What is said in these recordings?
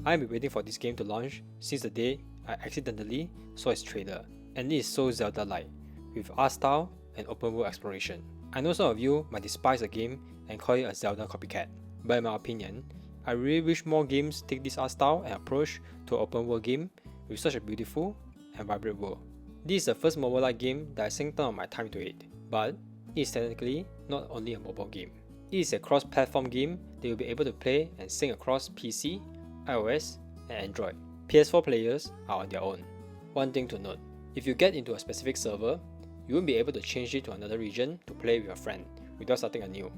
I've been waiting for this game to launch since the day I accidentally saw its trailer, and it is so Zelda-like, with art style and open world exploration. I know some of you might despise the game and call it a Zelda copycat, but in my opinion, I really wish more games take this art style and approach to an open world game with such a beautiful and vibrant world. This is the first mobile-like game that I sink down my time to it, but it is technically not only a mobile game. It is a cross-platform game that you'll be able to play and sync across PC, iOS, and Android. PS4 players are on their own. One thing to note, if you get into a specific server, you won't be able to change it to another region to play with your friend without starting anew.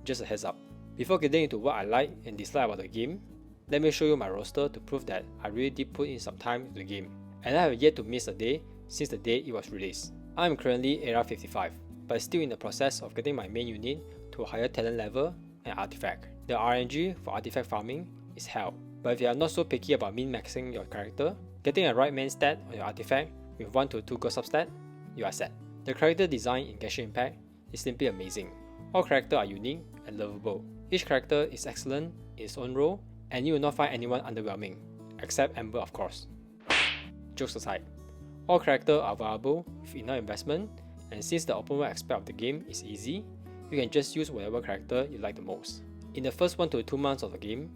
Just a heads up. Before getting into what I like and dislike about the game, let me show you my roster to prove that I really did put in some time into the game, and I have yet to miss a day since the day it was released. I am currently era 55, but still in the process of getting my main unit to a higher talent level and artifact. The RNG for artifact farming is hell, but if you are not so picky about min-maxing your character, getting a right main stat on your artifact with 1 to 2 good substat, you are set. The character design in Genshin Impact is simply amazing. All characters are unique and lovable. Each character is excellent in its own role, and you will not find anyone underwhelming, except Amber of course. Jokes aside, all characters are viable with enough investment, and since the open world aspect of the game is easy, you can just use whatever character you like the most. In the first 1 to 2 months of the game,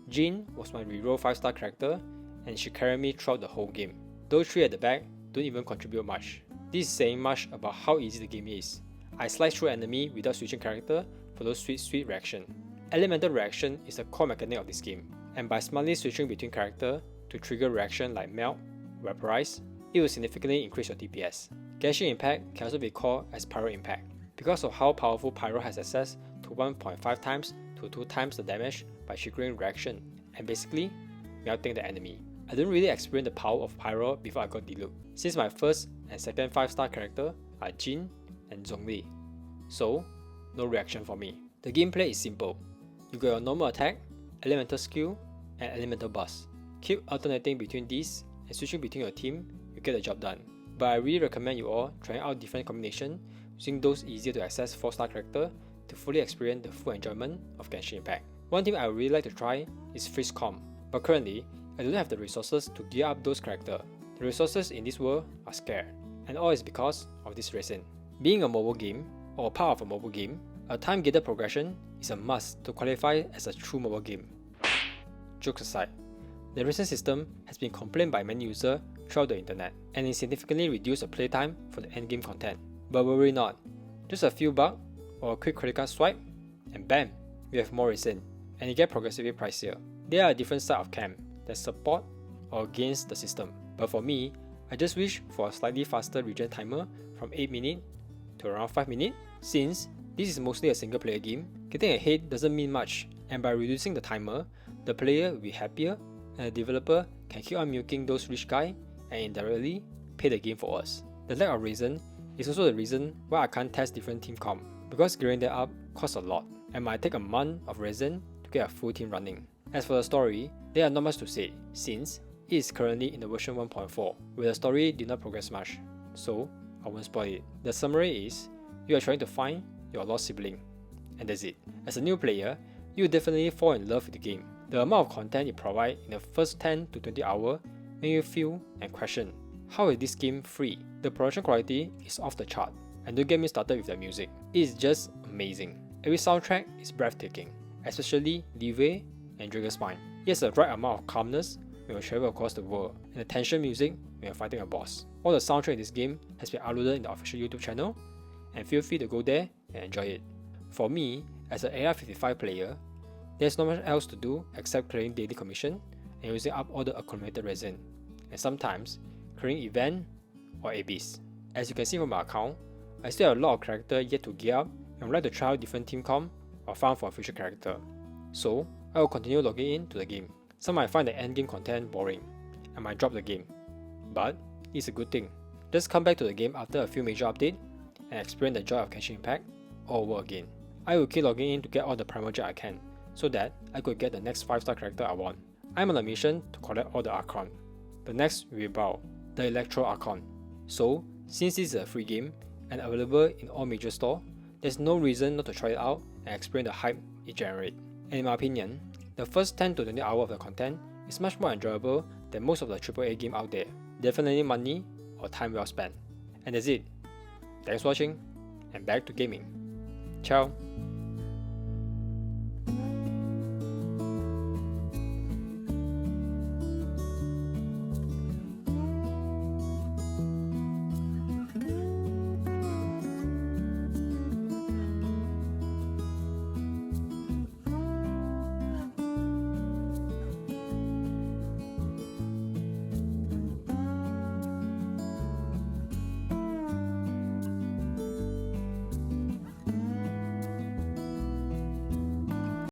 Jean was my reroll 5-star character, and she carried me throughout the whole game. Those 3 at the back don't even contribute much. This is saying much about how easy the game is. I slice through enemy without switching character for those sweet reaction. Elemental reaction is the core mechanic of this game, and by smartly switching between character to trigger reaction like melt, vaporize, it will significantly increase your DPS. Genshin Impact can also be called as Pyro Impact, because of how powerful Pyro has access to 1.5 times to 2 times the damage by triggering reaction, and basically melting the enemy. I didn't really experience the power of Pyro before I got Diluc, since my first and second 5-star character are Jin and Zhongli, so no reaction for me. The gameplay is simple. You got your normal attack, elemental skill, and elemental burst. Keep alternating between these and switching between your team, you get the job done. But I really recommend you all trying out different combinations using those easier to access 4-star character to fully experience the full enjoyment of Genshin Impact. One thing I would really like to try is freeze comp, but currently I don't have the resources to gear up those characters. The resources in this world are scarce, and all is because of this reason. Being a mobile game, or part of a mobile game, a time-gated progression is a must to qualify as a true mobile game. Jokes aside, the recent system has been complained by many users throughout the internet, and it significantly reduced the playtime for the endgame content. But worry not, just a few bucks or a quick credit card swipe, and bam, you have more recent, and you get progressively pricier. There are a different side of camp that support or against the system, but for me, I just wish for a slightly faster regen timer from 8 minutes to around 5 minutes, since this is mostly a single player game. Getting ahead doesn't mean much, and by reducing the timer, the player will be happier and the developer can keep on milking those rich guys and indirectly pay the game for us. The lack of reason is also the reason why I can't test different team comp, because gearing that up costs a lot and might take a month of resin to get a full team running. As for the story, there are not much to say, since it is currently in the version 1.4, where the story did not progress much, so I won't spoil it. The summary is, you are trying to find your lost sibling, and that's it. As a new player, you will definitely fall in love with the game. The amount of content it provides in the first 10 to 20 hours make you feel and question, how is this game free? The production quality is off the chart, and don't get me started with the music. It is just amazing. Every soundtrack is breathtaking, especially Leeway and Dragon Spine. It has the right amount of calmness when you travel across the world, and the tension music when you're fighting a boss. All the soundtrack in this game has been uploaded in the official YouTube channel, and feel free to go there and enjoy it. For me, as an AR55 player, there's not much else to do except clearing daily commission and using up all the accumulated resin, and sometimes clearing event or ABs. As you can see from my account, I still have a lot of characters yet to gear up and would like to try out different team comp or farm for a future character. So, I will continue logging in to the game. Some might find the endgame content boring and might drop the game, but it's a good thing. Just come back to the game after a few major updates and experience the joy of Genshin Impact all over again. I will keep logging in to get all the primal jet I can, so that I could get the next 5-star character I want. I'm on a mission to collect all the Archon. The next will be Bao, the Electro Archon. So, since this is a free game and available in all major stores, there's no reason not to try it out and experience the hype it generates. And in my opinion, the first 10 to 20 hours of the content It's much more enjoyable than most of the AAA game out there. Definitely money or time well spent. And that's it. Thanks for watching, and back to gaming. Ciao!